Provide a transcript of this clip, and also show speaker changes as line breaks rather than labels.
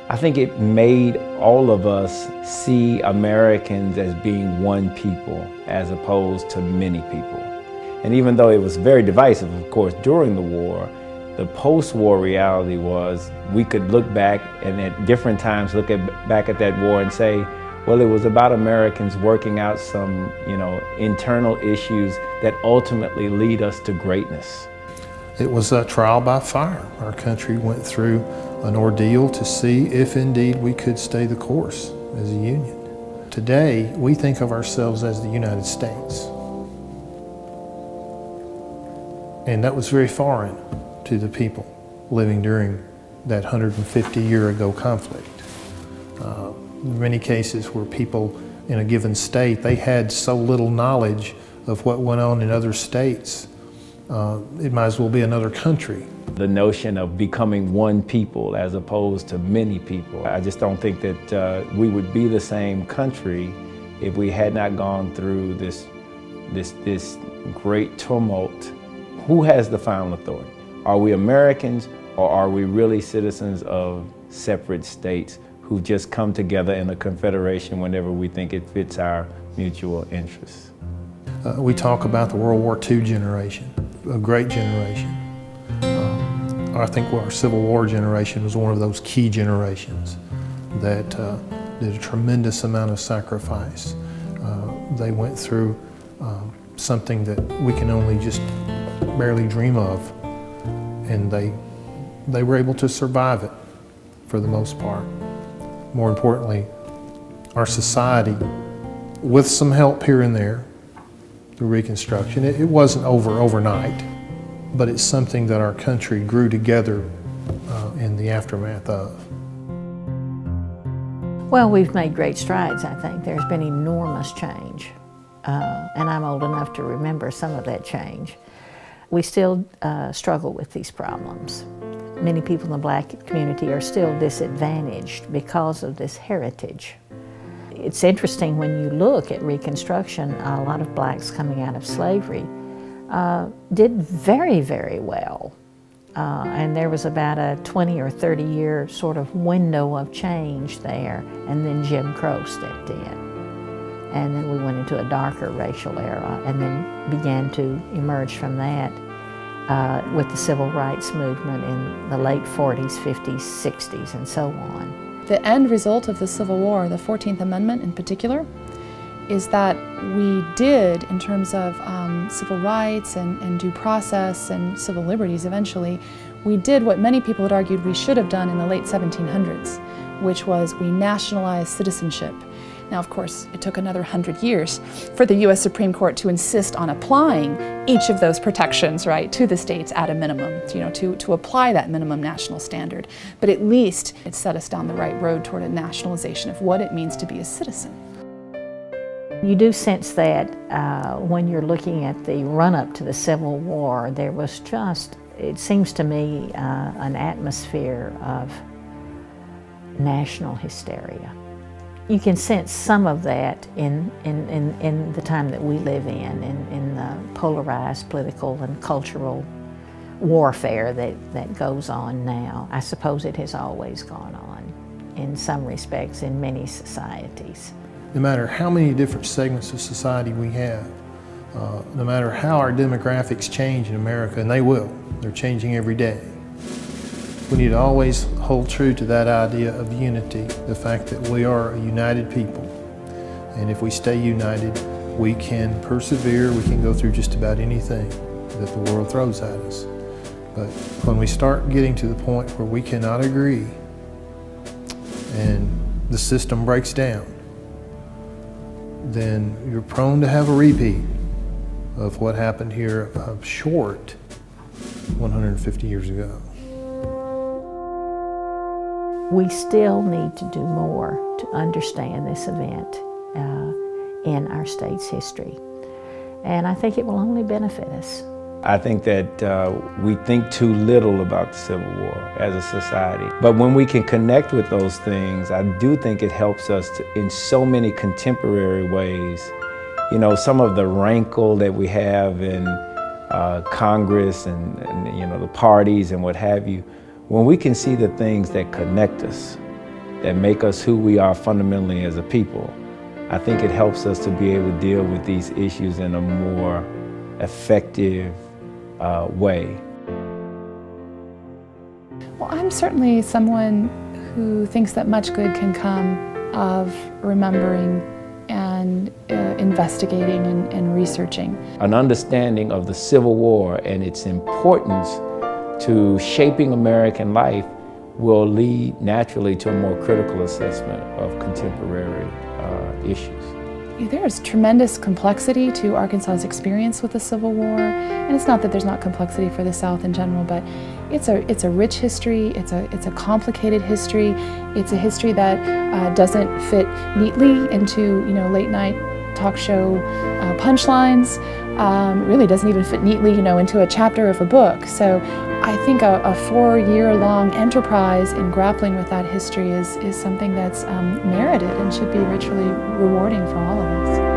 I think it made all of us see Americans as being one people as opposed to many people. And even though it was very divisive, of course, during the war, the post-war reality was we could look back and at different times back at that war and say, well, it was about Americans working out some, internal issues that ultimately lead us to greatness.
It was a trial by fire. Our country went through an ordeal to see if indeed we could stay the course as a union. Today, we think of ourselves as the United States. And that was very foreign to the people living during that 150-year-ago conflict. In many cases where people in a given state, they had so little knowledge of what went on in other states, it might as well be another country.
The notion of becoming one people as opposed to many people. I just don't think that we would be the same country if we had not gone through this great tumult. Who has the final authority? Are we Americans, or are we really citizens of separate states who just come together in a confederation whenever we think it fits our mutual interests?
We talk about the World War II generation, a great generation. I think our Civil War generation was one of those key generations that did a tremendous amount of sacrifice. They went through something that we can only just barely dream of, and they were able to survive it for the most part. More importantly, our society, with some help here and there through Reconstruction, it wasn't overnight, but it's something that our country grew together in the aftermath of.
Well, we've made great strides, I think. There's been enormous change, and I'm old enough to remember some of that change. We still struggle with these problems. Many people in the Black community are still disadvantaged because of this heritage. It's interesting when you look at Reconstruction, a lot of blacks coming out of slavery did very, very well. And there was about a 20 or 30 year sort of window of change there, and then Jim Crow stepped in. And then we went into a darker racial era and then began to emerge from that with the civil rights movement in the late 40s, 50s, 60s, and so on.
The end result of the Civil War, the 14th Amendment in particular, is that we did, in terms of civil rights and due process and civil liberties eventually, we did what many people had argued we should have done in the late 1700s, which was we nationalized citizenship. Now, of course, it took another 100 years for the U.S. Supreme Court to insist on applying each of those protections, right, to the states at a minimum, to apply that minimum national standard. But at least it set us down the right road toward a nationalization of what it means to be a citizen.
You do sense that when you're looking at the run-up to the Civil War, there was just, it seems to me, an atmosphere of national hysteria. You can sense some of that in the time that we live in the polarized political and cultural warfare that goes on now. I suppose it has always gone on in some respects in many societies.
No matter how many different segments of society we have, no matter how our demographics change in America, and they will, they're changing every day, we need to always hold true to that idea of unity, the fact that we are a united people. And if we stay united, we can persevere, we can go through just about anything that the world throws at us. But when we start getting to the point where we cannot agree and the system breaks down, then you're prone to have a repeat of what happened here short 150 years ago.
We still need to do more to understand this event in our state's history. And I think it will only benefit us.
I think that we think too little about the Civil War as a society. But when we can connect with those things, I do think it helps us in so many contemporary ways. You know, some of the rankle that we have in Congress and the parties and what have you, when we can see the things that connect us, that make us who we are fundamentally as a people. I think it helps us to be able to deal with these issues in a more effective way.
Well, I'm certainly someone who thinks that much good can come of remembering and investigating and researching.
An understanding of the Civil War and its importance to shaping American life will lead naturally to a more critical assessment of contemporary issues.
There's tremendous complexity to Arkansas's experience with the Civil War, and it's not that there's not complexity for the South in general, but it's a rich history, it's a complicated history, it's a history that doesn't fit neatly into late night talk show punchlines. Really doesn't even fit neatly into a chapter of a book. So I think a 4-year-long enterprise in grappling with that history is something that's merited and should be richly rewarding for all of us.